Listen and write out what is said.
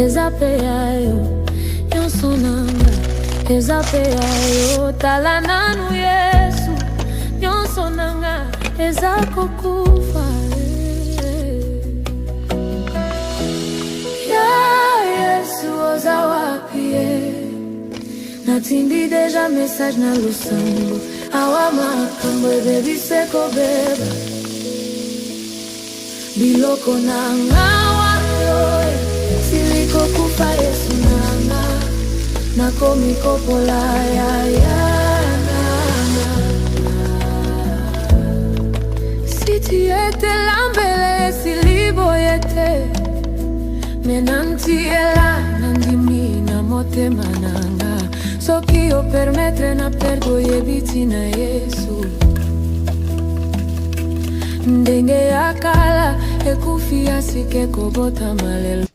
ezapeayo nyonso nanga ezapeayo tala nanu Yesu nyonso nanga ezakokufa ya Yesu oza wapi natindi deja message na losambo awa makambo ebebiseko beba biloko nanga wayo siliko kufa Yesu nanga nakomi kopola ya siti ete lambele siliboyete menantiela nandimi na motema nanga soki o permettre na perdoye biti na Yesu ndenge ya kala ekufi asike kobota malelo